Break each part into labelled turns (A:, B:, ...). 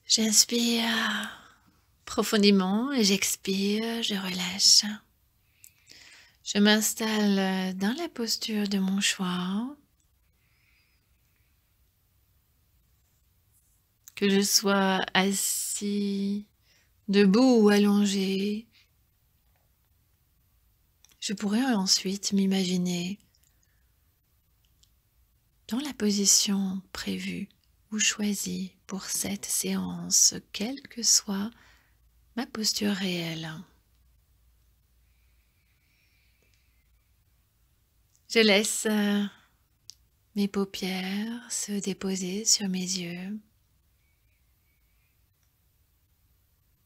A: J'inspire profondément et j'expire, je relâche. Je m'installe dans la posture de mon choix, que je sois assis, debout ou allongé. Je pourrais ensuite m'imaginer dans la position prévue ou choisie pour cette séance, quelle que soit ma posture réelle. Je laisse mes paupières se déposer sur mes yeux.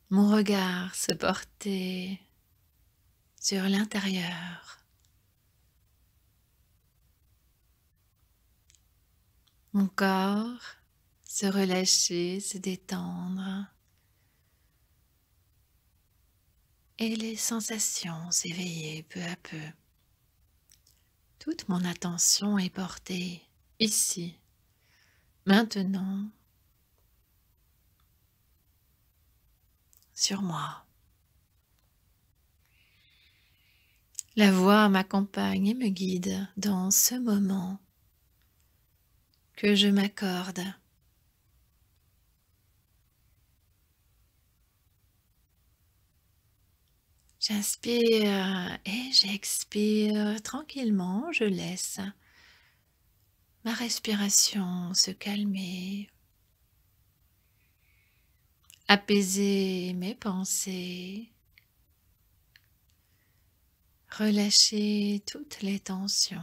A: Mon regard se porter sur l'intérieur. Mon corps se relâcher, se détendre. Et les sensations s'éveiller peu à peu. Toute mon attention est portée ici, maintenant, sur moi. La voix m'accompagne et me guide dans ce moment que je m'accorde. J'inspire et j'expire tranquillement, je laisse ma respiration se calmer, apaiser mes pensées, relâcher toutes les tensions.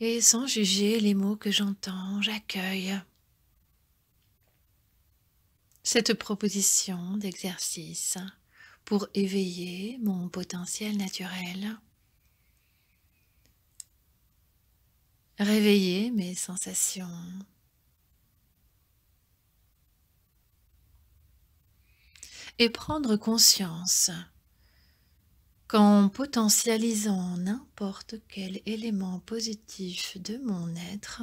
A: Et sans juger les mots que j'entends, j'accueille cette proposition d'exercice pour éveiller mon potentiel naturel, réveiller mes sensations, et prendre conscience qu'en potentialisant n'importe quel élément positif de mon être,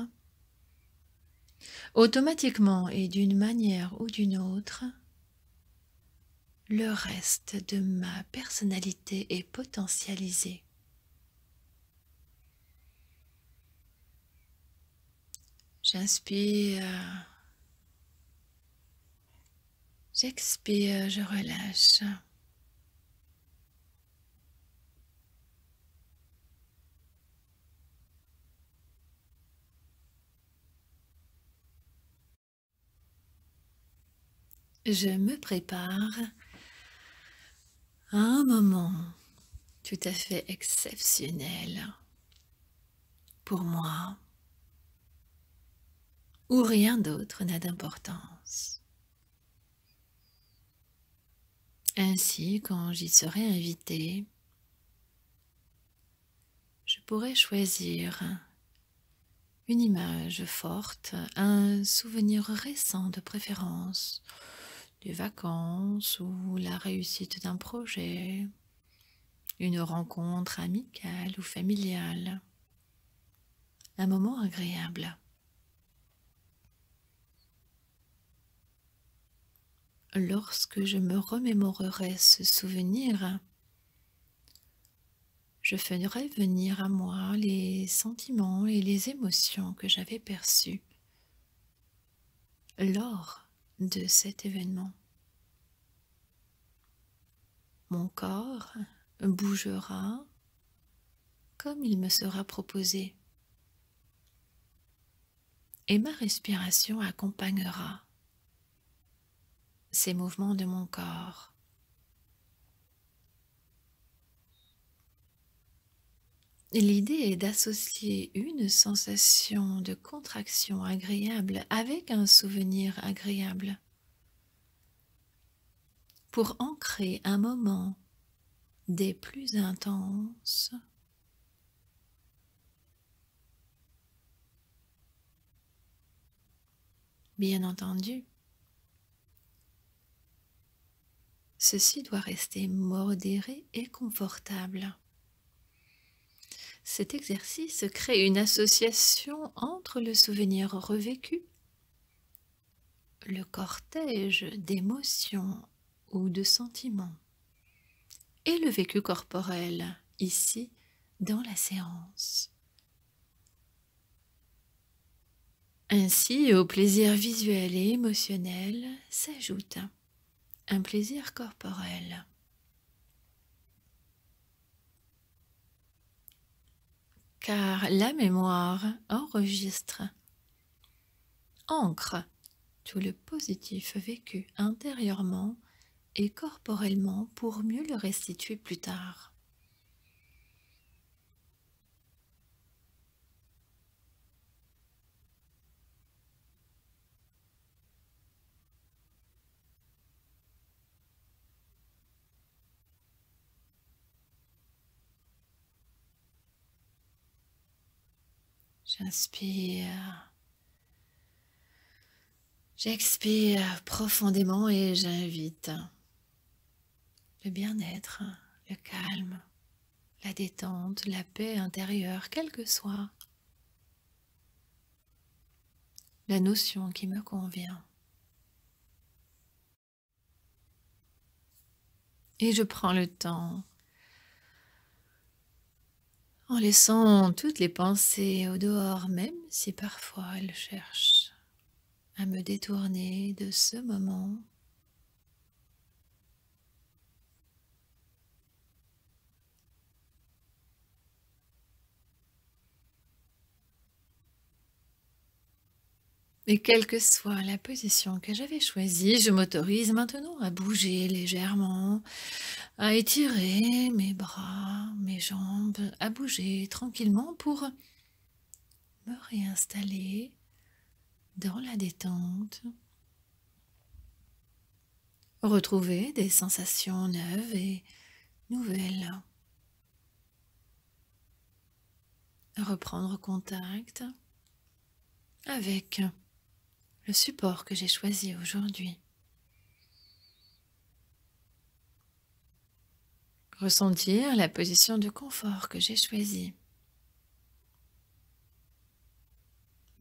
A: automatiquement et d'une manière ou d'une autre, le reste de ma personnalité est potentialisé. J'inspire, j'expire, je relâche. Je me prépare à un moment tout à fait exceptionnel pour moi, où rien d'autre n'a d'importance. Ainsi, quand j'y serai invitée, je pourrai choisir une image forte, un souvenir récent de préférence, des vacances ou la réussite d'un projet, une rencontre amicale ou familiale, un moment agréable. Lorsque je me remémorerai ce souvenir, je ferai venir à moi les sentiments et les émotions que j'avais perçus lors de cet événement. Mon corps bougera comme il me sera proposé et ma respiration accompagnera ces mouvements de mon corps. L'idée est d'associer une sensation de contraction agréable avec un souvenir agréable pour ancrer un moment des plus intenses bien entendu. Ceci doit rester modéré et confortable. Cet exercice crée une association entre le souvenir revécu, le cortège d'émotions ou de sentiments, et le vécu corporel, ici, dans la séance. Ainsi, au plaisir visuel et émotionnel s'ajoute un plaisir corporel. Car la mémoire enregistre, ancre tout le positif vécu intérieurement et corporellement pour mieux le restituer plus tard. J'inspire, j'expire profondément et j'invite le bien-être, le calme, la détente, la paix intérieure, quelle que soit la notion qui me convient. Et je prends le temps, en laissant toutes les pensées au dehors, même si parfois elles cherchent à me détourner de ce moment. Et quelle que soit la position que j'avais choisie, je m'autorise maintenant à bouger légèrement, à étirer mes bras, mes jambes, à bouger tranquillement pour me réinstaller dans la détente, retrouver des sensations neuves et nouvelles, reprendre contact avec le support que j'ai choisi aujourd'hui. Ressentir la position de confort que j'ai choisie.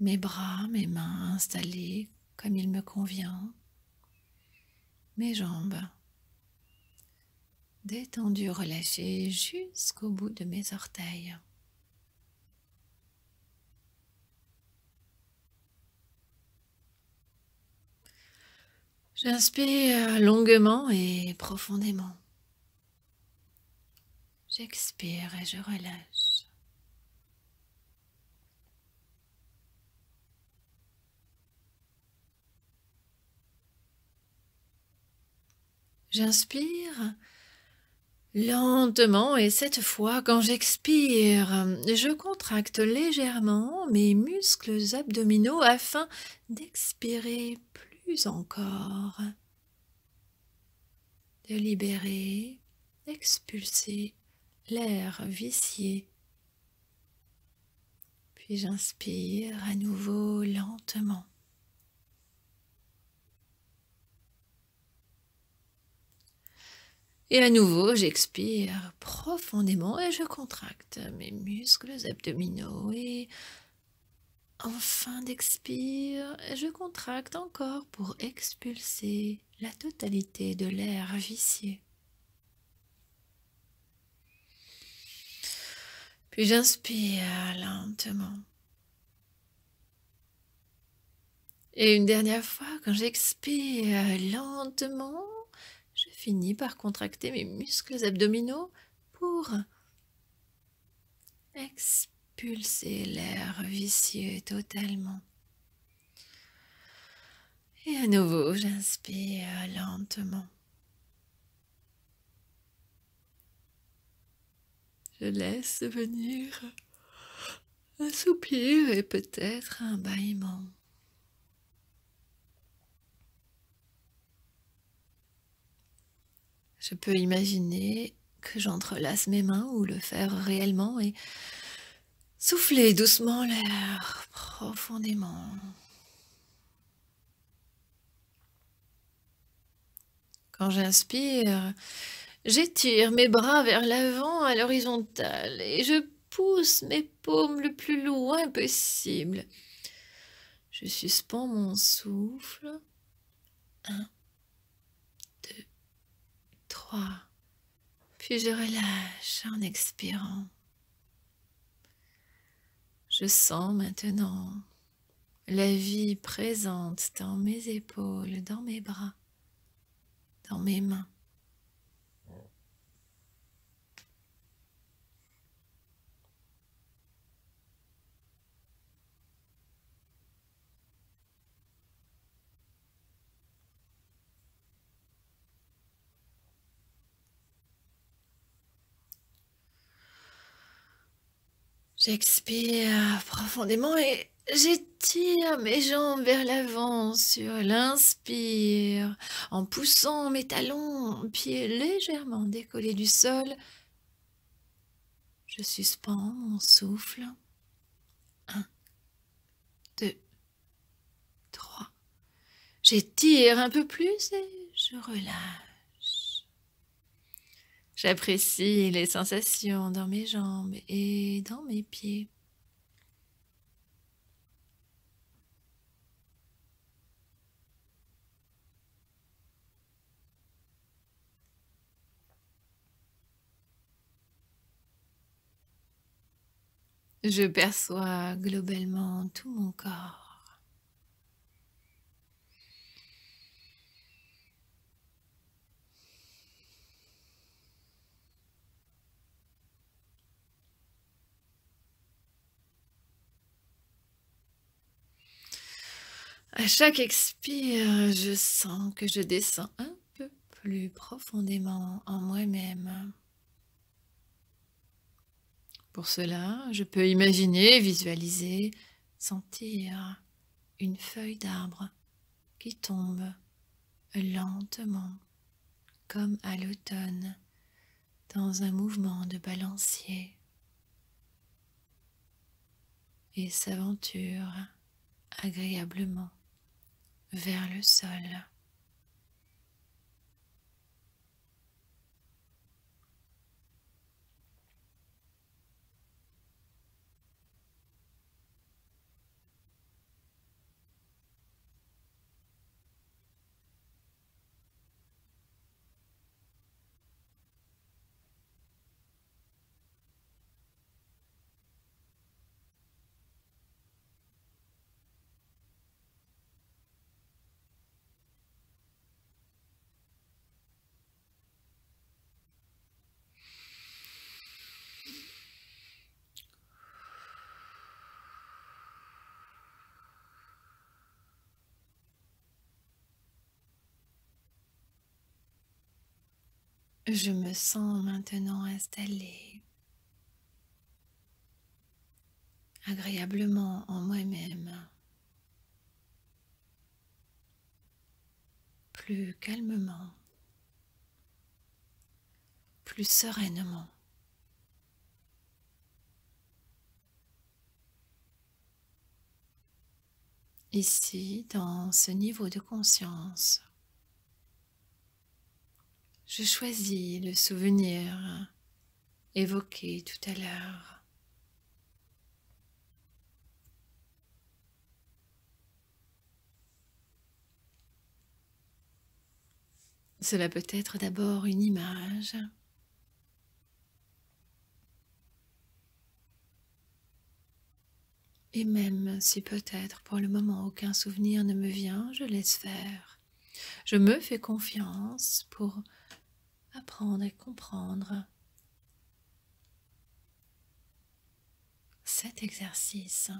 A: Mes bras, mes mains installés comme il me convient. Mes jambes détendues, relâchées jusqu'au bout de mes orteils. J'inspire longuement et profondément. J'expire et je relâche. J'inspire lentement et cette fois, quand j'expire, je contracte légèrement mes muscles abdominaux afin d'expirer plus encore, de libérer, d'expulser l'air vicié. Puis j'inspire à nouveau lentement. Et à nouveau, j'expire profondément et je contracte mes muscles abdominaux. Et en fin d'expire, je contracte encore pour expulser la totalité de l'air vicié. Puis j'inspire lentement. Et une dernière fois, quand j'expire lentement, je finis par contracter mes muscles abdominaux pour expulser l'air vicieux totalement. Et à nouveau, j'inspire lentement. Je laisse venir un soupir et peut-être un bâillement. Je peux imaginer que j'entrelace mes mains ou le faire réellement et souffler doucement l'air profondément. Quand j'inspire, j'étire mes bras vers l'avant à l'horizontale et je pousse mes paumes le plus loin possible. Je suspends mon souffle. 1, 2, 3. Puis je relâche en expirant. Je sens maintenant la vie présente dans mes épaules, dans mes bras, dans mes mains. J'expire profondément et j'étire mes jambes vers l'avant sur l'inspire, en poussant mes talons, pieds légèrement décollés du sol. Je suspends mon souffle. 1, 2, 3. J'étire un peu plus et je relâche. J'apprécie les sensations dans mes jambes et dans mes pieds. Je perçois globalement tout mon corps. À chaque expire, je sens que je descends un peu plus profondément en moi-même. Pour cela, je peux imaginer, visualiser, sentir une feuille d'arbre qui tombe lentement, comme à l'automne, dans un mouvement de balancier, et s'aventure agréablement vers le sol. Je me sens maintenant installée agréablement en moi-même, plus calmement, plus sereinement. Ici, dans ce niveau de conscience, je choisis le souvenir évoqué tout à l'heure. Cela peut être d'abord une image, et même si peut-être pour le moment aucun souvenir ne me vient, je laisse faire. Je me fais confiance pour apprendre et comprendre cet exercice.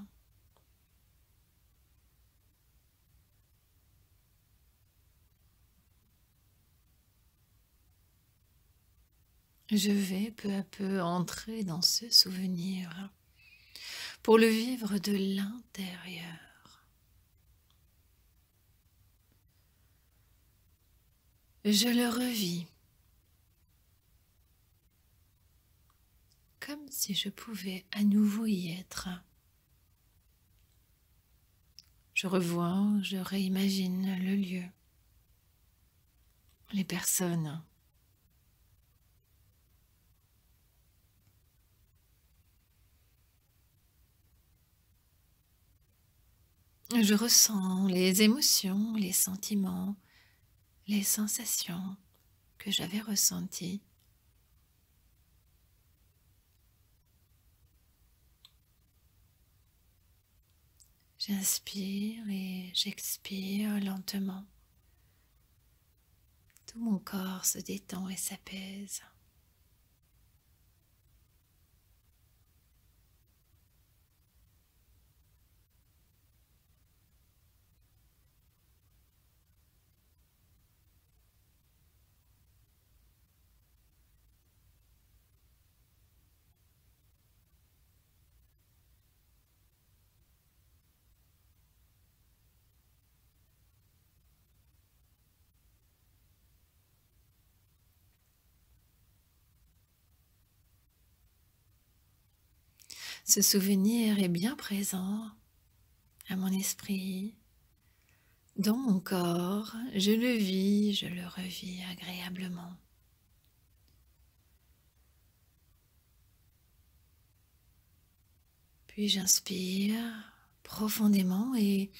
A: Je vais peu à peu entrer dans ce souvenir pour le vivre de l'intérieur. Je le revis comme si je pouvais à nouveau y être. Je revois, je réimagine le lieu, les personnes. Je ressens les émotions, les sentiments, les sensations que j'avais ressenties. J'inspire et j'expire lentement. Tout mon corps se détend et s'apaise. Ce souvenir est bien présent à mon esprit, dans mon corps. Je le vis, je le revis agréablement. Puis j'inspire profondément et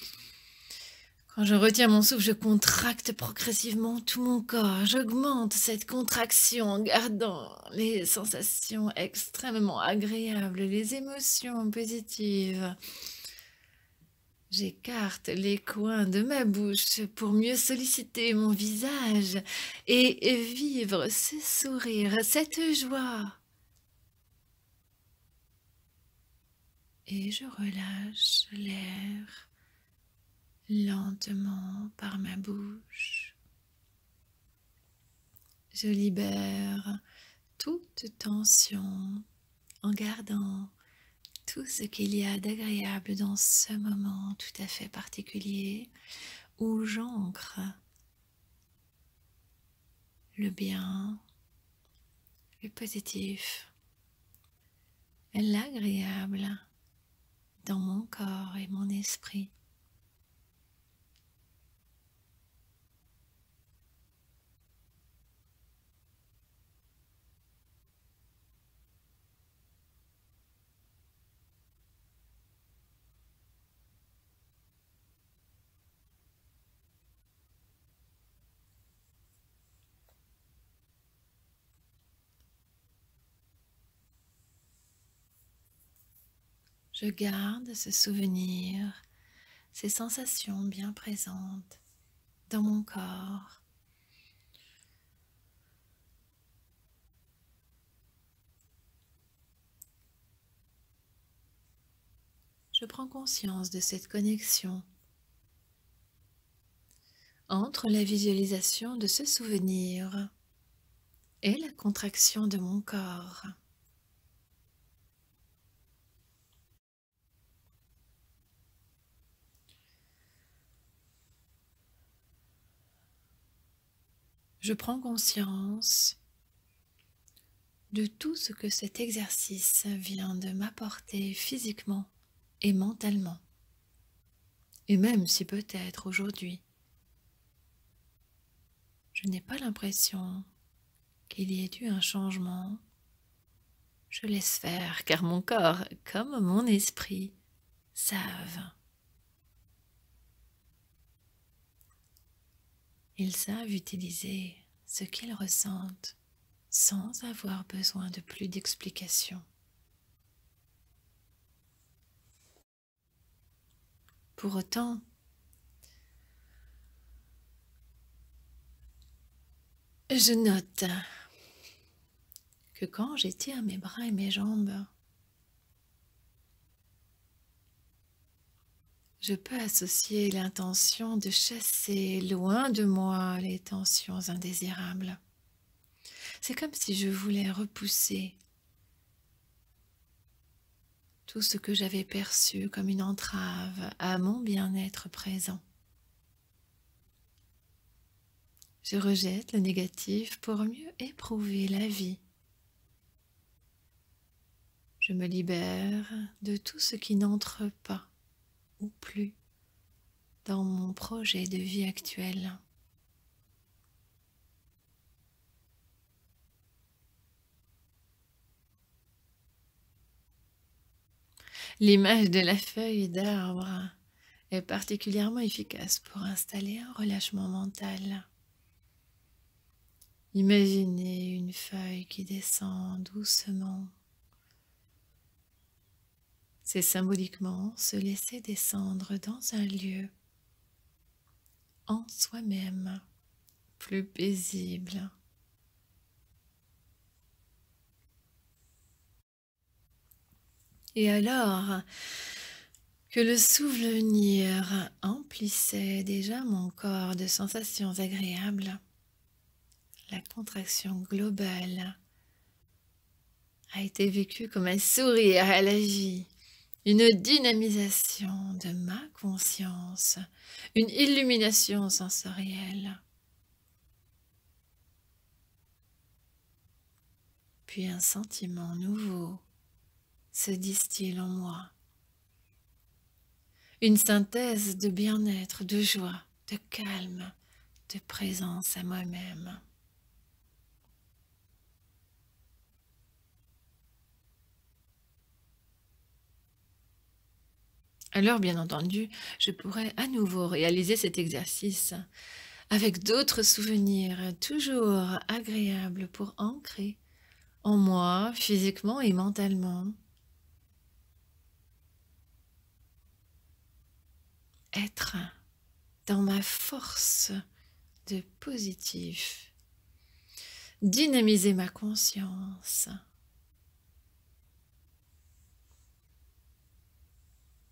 A: quand je retiens mon souffle, je contracte progressivement tout mon corps. J'augmente cette contraction en gardant les sensations extrêmement agréables, les émotions positives. J'écarte les coins de ma bouche pour mieux solliciter mon visage et vivre ce sourire, cette joie. Et je relâche l'air lentement par ma bouche. Je libère toute tension en gardant tout ce qu'il y a d'agréable dans ce moment tout à fait particulier où j'ancre le bien, le positif, l'agréable dans mon corps et mon esprit. Je garde ce souvenir, ces sensations bien présentes dans mon corps. Je prends conscience de cette connexion entre la visualisation de ce souvenir et la contraction de mon corps. Je prends conscience de tout ce que cet exercice vient de m'apporter physiquement et mentalement. Et même si peut-être aujourd'hui, je n'ai pas l'impression qu'il y ait eu un changement, je laisse faire car mon corps, comme mon esprit, savent. Ils savent utiliser ce qu'ils ressentent sans avoir besoin de plus d'explications. Pour autant, je note que quand j'étire mes bras et mes jambes, je peux associer l'intention de chasser loin de moi les tensions indésirables. C'est comme si je voulais repousser tout ce que j'avais perçu comme une entrave à mon bien-être présent. Je rejette le négatif pour mieux éprouver la vie. Je me libère de tout ce qui n'entre pas ou plus dans mon projet de vie actuel. L'image de la feuille d'arbre est particulièrement efficace pour installer un relâchement mental. Imaginez une feuille qui descend doucement. C'est symboliquement se laisser descendre dans un lieu en soi-même, plus paisible. Et alors que le souvenir emplissait déjà mon corps de sensations agréables, la contraction globale a été vécue comme un sourire à la vie, une dynamisation de ma conscience, une illumination sensorielle, puis un sentiment nouveau se distille en moi. Une synthèse de bien-être, de joie, de calme, de présence à moi-même. Alors, bien entendu, je pourrais à nouveau réaliser cet exercice avec d'autres souvenirs toujours agréables pour ancrer en moi, physiquement et mentalement. Être dans ma force de positif. Dynamiser ma conscience.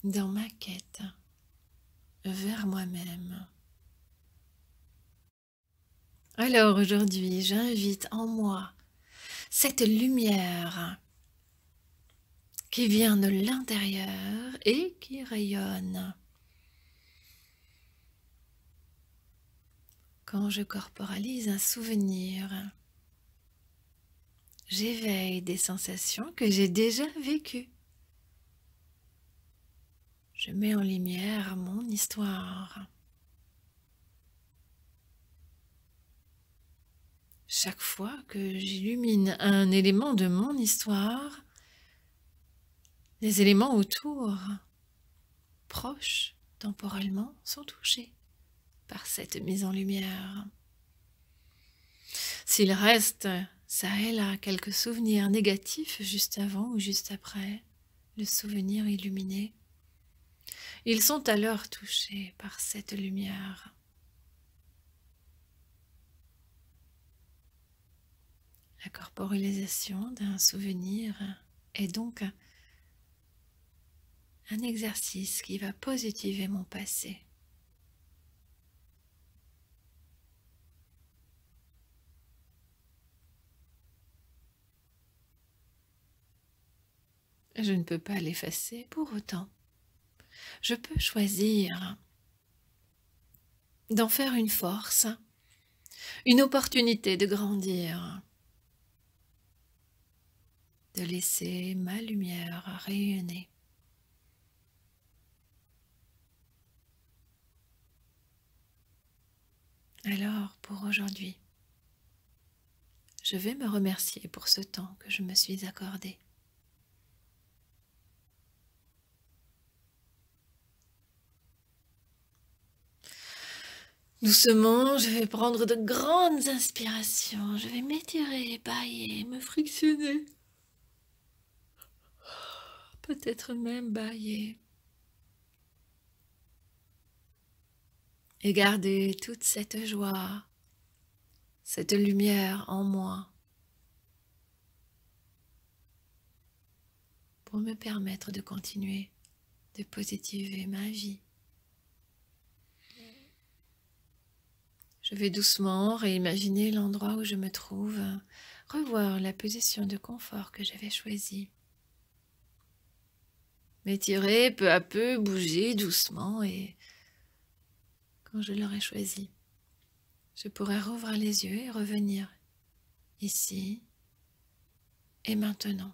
A: Dans ma quête vers moi-même. Alors aujourd'hui, j'invite en moi cette lumière qui vient de l'intérieur et qui rayonne. Quand je corporalise un souvenir, j'éveille des sensations que j'ai déjà vécues. Je mets en lumière mon histoire. Chaque fois que j'illumine un élément de mon histoire, les éléments autour, proches temporellement, sont touchés par cette mise en lumière. S'il reste, ça et là, quelques souvenirs négatifs juste avant ou juste après le souvenir illuminé, ils sont alors touchés par cette lumière. La corporalisation d'un souvenir est donc un exercice qui va positiver mon passé. Je ne peux pas l'effacer pour autant. Je peux choisir d'en faire une force, une opportunité de grandir, de laisser ma lumière rayonner. Alors, pour aujourd'hui, je vais me remercier pour ce temps que je me suis accordé. Doucement, je vais prendre de grandes inspirations. Je vais m'étirer, bâiller, me frictionner. Peut-être même bâiller. Et garder toute cette joie, cette lumière en moi pour me permettre de continuer de positiver ma vie. Je vais doucement réimaginer l'endroit où je me trouve, revoir la position de confort que j'avais choisie. M'étirer peu à peu, bouger doucement et quand je l'aurai choisi, je pourrai rouvrir les yeux et revenir ici et maintenant.